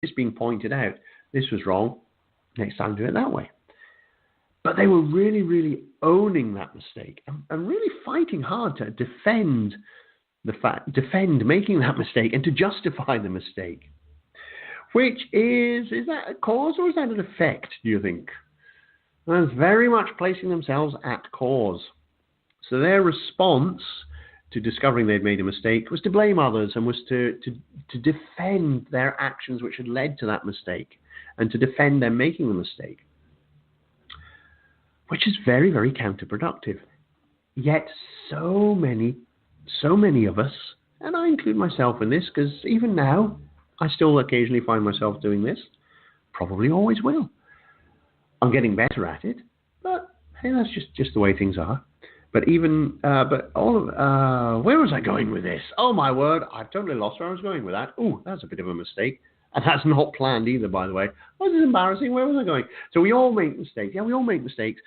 It's being pointed out. This was wrong. Next time, do it that way. But they were really, really owning that mistake and really fighting hard to defend making that mistake and to justify the mistake. Which is that a cause or is that an effect, do you think? Well, it's very much placing themselves at cause. So their response to discovering they'd made a mistake was to blame others and was to defend their actions which had led to that mistake and to defend them making the mistake, which is very, very counterproductive. Yet so many of us, and I include myself in this because even now I still occasionally find myself doing this, probably always will. I'm getting better at it, but hey, that's just the way things are. But where was I going with this? Oh my word, I've totally lost where I was going with that. Oh, that's a bit of a mistake. And that's not planned either, by the way. Oh, this is embarrassing. Where was I going? So we all make mistakes. Yeah, we all make mistakes.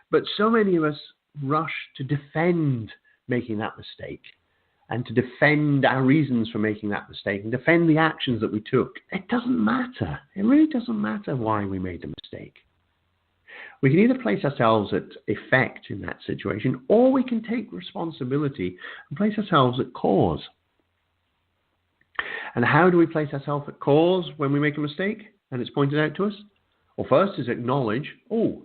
But so many of us rush to defend making that mistake and to defend our reasons for making that mistake and defend the actions that we took. It doesn't matter. It really doesn't matter why we made the mistake. We can either place ourselves at effect in that situation, or we can take responsibility and place ourselves at cause. And how do we place ourselves at cause when we make a mistake and it's pointed out to us? Well, first is acknowledge, oh,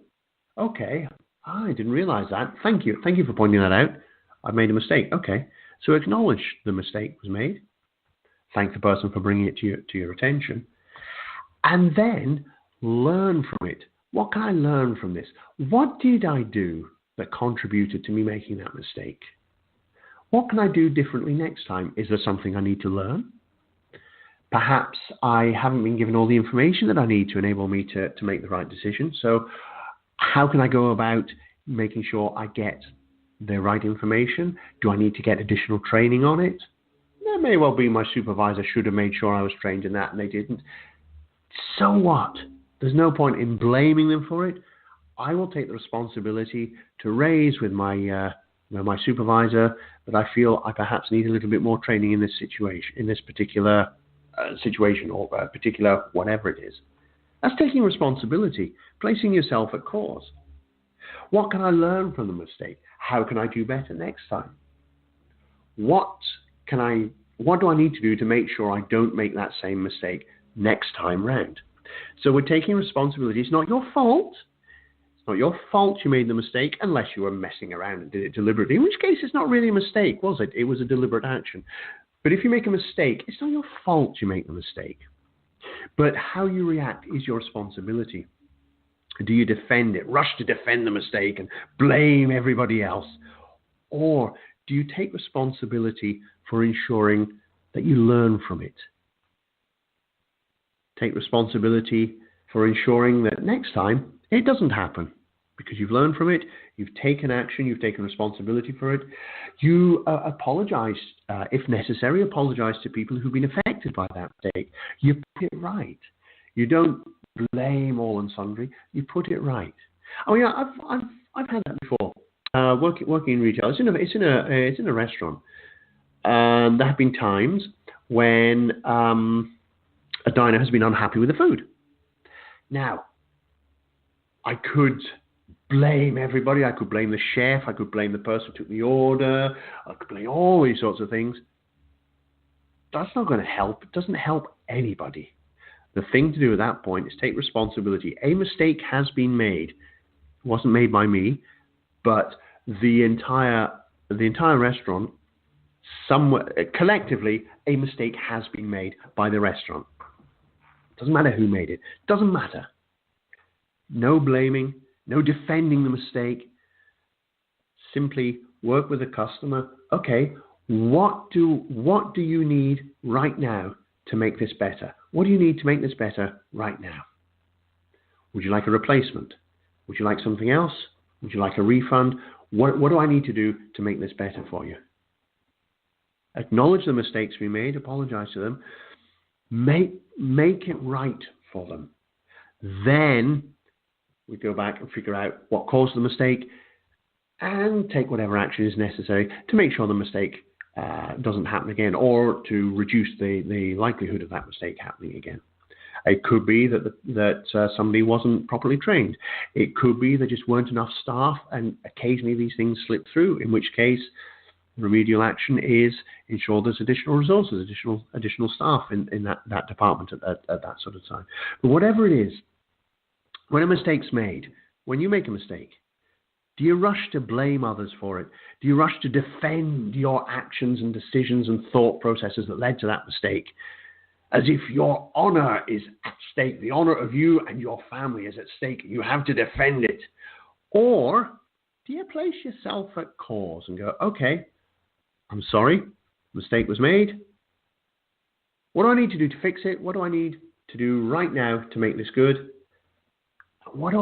okay, I didn't realize that. Thank you. Thank you for pointing that out. I made a mistake. Okay. So acknowledge the mistake was made. Thank the person for bringing it to your attention. And then learn from it. What can I learn from this? What did I do that contributed to me making that mistake? What can I do differently next time? Is there something I need to learn? Perhaps I haven't been given all the information that I need to enable me to make the right decision. So how can I go about making sure I get the right information? Do I need to get additional training on it? That may well be my supervisor should have made sure I was trained in that and they didn't. So what? There's no point in blaming them for it. I will take the responsibility to raise with my supervisor that I feel I perhaps need a little bit more training in this situation, in this particular situation or particular whatever it is. That's taking responsibility, placing yourself at cause. What can I learn from the mistake? How can I do better next time? What do I need to do to make sure I don't make that same mistake next time round? So we're taking responsibility. It's not your fault. It's not your fault you made the mistake unless you were messing around and did it deliberately, in which case it's not really a mistake, was it? It was a deliberate action. But if you make a mistake, it's not your fault you make the mistake. But how you react is your responsibility. Do you defend it, rush to defend the mistake and blame everybody else? Or do you take responsibility for ensuring that you learn from it? Take responsibility for ensuring that next time it doesn't happen because you've learned from it, you've taken action, you've taken responsibility for it. You apologize, if necessary, apologize to people who've been affected by that mistake. You put it right. You don't blame all and sundry. You put it right. Oh yeah, I've had that before. Working in retail, it's in a restaurant. There have been times when a diner has been unhappy with the food. Now, I could blame everybody. I could blame the chef. I could blame the person who took the order. I could blame all these sorts of things. That's not going to help. It doesn't help anybody. The thing to do at that point is take responsibility. A mistake has been made. It wasn't made by me, but the entire restaurant, collectively, a mistake has been made by the restaurant. Doesn't matter who made it. Doesn't matter. No blaming, no defending the mistake. Simply work with the customer. Okay, what do you need right now to make this better? What do you need to make this better right now? Would you like a replacement? Would you like something else? Would you like a refund? What do I need to do to make this better for you? Acknowledge the mistakes we made. Apologize to them. Make it right for them. Then we go back and figure out what caused the mistake and take whatever action is necessary to make sure the mistake doesn't happen again or to reduce the likelihood of that mistake happening again. It could be that somebody wasn't properly trained. It could be there just weren't enough staff, and occasionally these things slip through, in which case remedial action is ensure there's additional resources, additional staff in that department at that sort of time. But whatever it is, when a mistake's made, when you make a mistake, do you rush to blame others for it? Do you rush to defend your actions and decisions and thought processes that led to that mistake, as if your honor is at stake, the honor of you and your family is at stake, and you have to defend it? Or do you place yourself at cause and go, okay, I'm sorry, mistake was made. What do I need to do to fix it? What do I need to do right now to make this good? What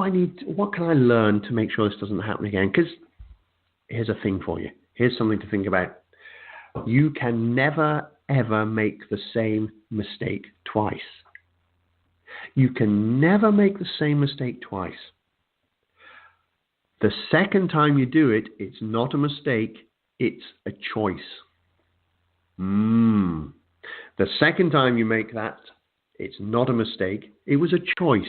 can I learn to make sure this doesn't happen again? Because here's a thing for you. Here's something to think about. You can never, ever make the same mistake twice. You can never make the same mistake twice. The second time you do it, it's not a mistake, it's a choice. The second time you make that, it's not a mistake. It was a choice.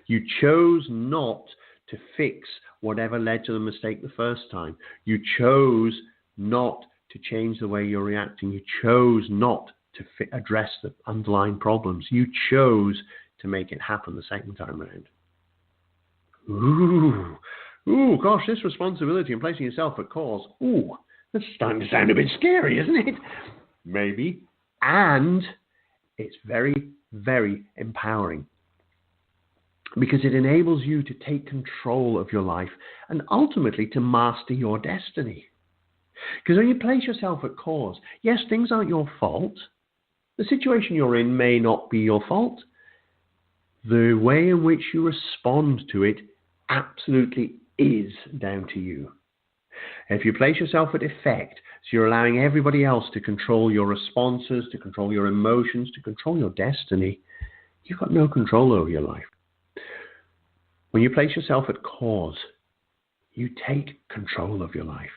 You chose not to fix whatever led to the mistake the first time. You chose not to change the way you're reacting. You chose not to address the underlying problems. You chose to make it happen the second time around. Ooh, gosh, this responsibility and placing yourself at cause. Ooh, that's starting to sound a bit scary, isn't it? Maybe. And it's very, very empowering, because it enables you to take control of your life and ultimately to master your destiny. Because when you place yourself at cause, yes, things aren't your fault. The situation you're in may not be your fault. The way in which you respond to it absolutely is down to you. If you place yourself at effect, so you're allowing everybody else to control your responses, to control your emotions, to control your destiny, you've got no control over your life. When you place yourself at cause, you take control of your life.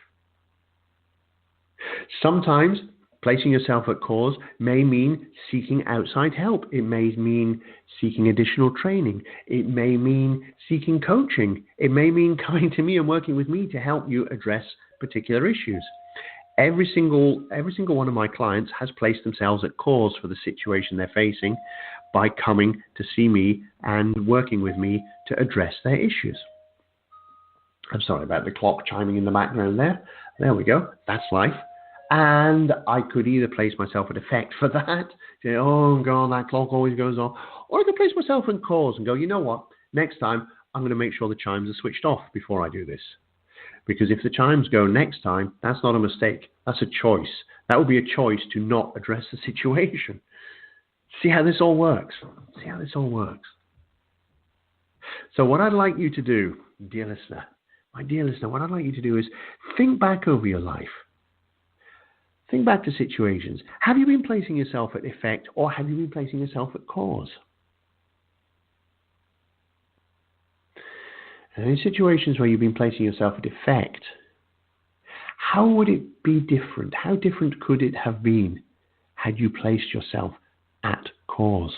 Sometimes placing yourself at cause may mean seeking outside help. It may mean seeking additional training. It may mean seeking coaching. It may mean coming to me and working with me to help you address particular issues. Every single one of my clients has placed themselves at cause for the situation they're facing by coming to see me and working with me to address their issues. I'm sorry about the clock chiming in the background there. There we go. That's life. And I could either place myself at effect for that, say, oh God, that clock always goes on, or I could place myself in cause and go, you know what, next time I'm going to make sure the chimes are switched off before I do this. Because if the chimes go next time, that's not a mistake, that's a choice. That would be a choice to not address the situation. See how this all works? See how this all works? So what I'd like you to do, dear listener, my dear listener, what I'd like you to do is think back over your life. Think back to situations. Have you been placing yourself at effect, or have you been placing yourself at cause? And in situations where you've been placing yourself at effect, how would it be different? How different could it have been had you placed yourself at cause?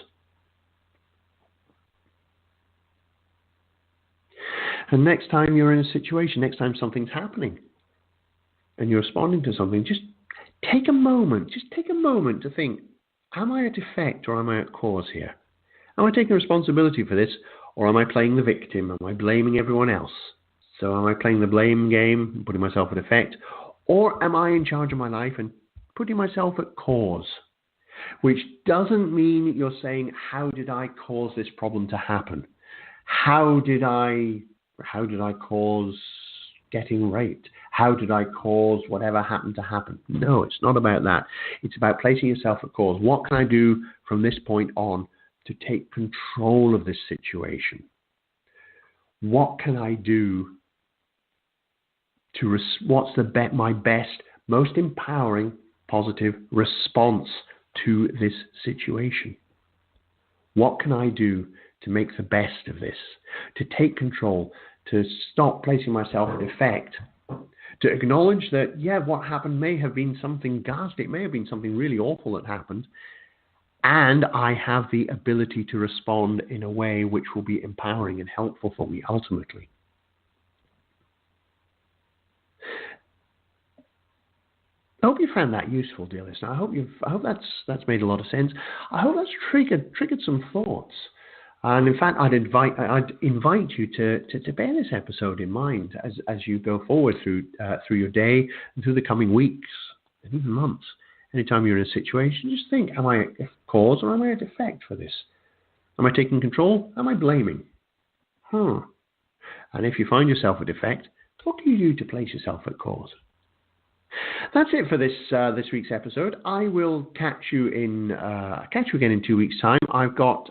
And next time you're in a situation, next time something's happening and you're responding to something, just take a moment to think, am I at effect or am I at cause here? Am I taking responsibility for this, or am I playing the victim? Am I blaming everyone else? So am I playing the blame game, putting myself at effect, or am I in charge of my life and putting myself at cause? Which doesn't mean you're saying, how did I cause this problem to happen? How did I cause getting raped? How did I cause whatever happened to happen? No, it's not about that. It's about placing yourself at cause. What can I do from this point on to take control of this situation? What can I do to what's my best, most empowering, positive response to this situation? What can I do to make the best of this, to take control, to stop placing myself at effect, to acknowledge that, yeah, what happened may have been something ghastly, it may have been something really awful that happened, And I have the ability to respond in a way which will be empowering and helpful for me ultimately. I hope you found that useful, dear listener. I hope that's made a lot of sense. I hope that's triggered some thoughts. And in fact, I'd invite you to bear this episode in mind as you go forward through your day and through the coming weeks and even months. Anytime you're in a situation, just think: am I a cause or am I at effect for this? Am I taking control? Am I blaming? And if you find yourself at effect, what can you do to place yourself at cause? That's it for this week's episode. I will catch you again in 2 weeks' time. I've got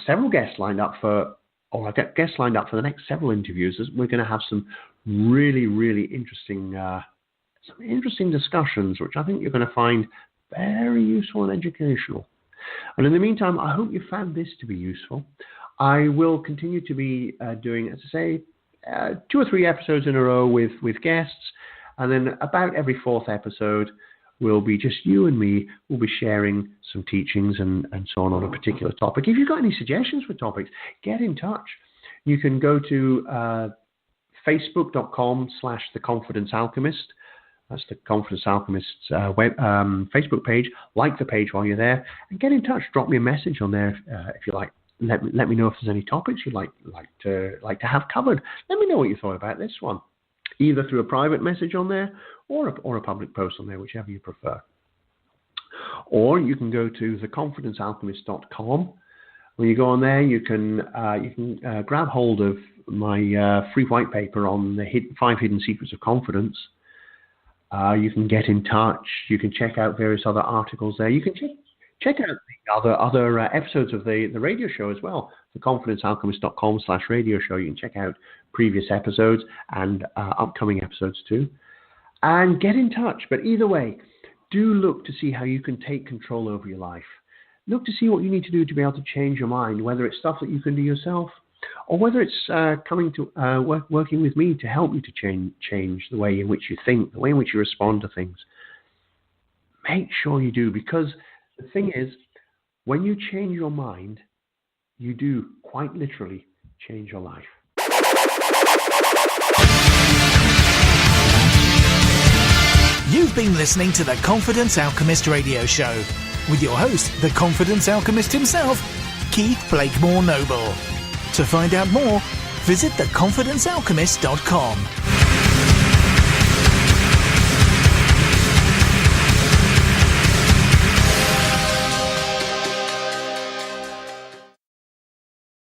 several guests lined up I've got guests lined up for the next several interviews. We're going to have some really, really interesting discussions, which I think you're going to find very useful and educational. And in the meantime, I hope you found this to be useful. I will continue to be doing, as I say, 2 or 3 episodes in a row with guests. And then about every 4th episode will be just you and me. We'll be sharing some teachings and so on a particular topic. If you've got any suggestions for topics, get in touch. You can go to facebook.com/The Confidence Alchemist. That's the Confidence Alchemist's Facebook page. Like the page while you're there. And get in touch. Drop me a message on there if you like. Let me know if there's any topics you'd like to have covered. Let me know what you thought about this one, either through a private message on there or a public post on there, whichever you prefer. Or you can go to theconfidencealchemist.com. When you go on there, you can grab hold of my free white paper on the 5 hidden secrets of confidence. You can get in touch. You can check out various other articles there. You can check out the other episodes of the radio show as well. theconfidencealchemist.com/radio show. You can check out previous episodes and upcoming episodes too. And get in touch. But either way, do look to see how you can take control over your life. Look to see what you need to do to be able to change your mind, whether it's stuff that you can do yourself or whether it's working with me to help you to change the way in which you think, the way in which you respond to things. Make sure you do, because the thing is, when you change your mind, you do quite literally change your life. You've been listening to the Confidence Alchemist radio show with your host, the Confidence Alchemist himself, Keith Blakemore-Noble. To find out more, visit theconfidencealchemist.com.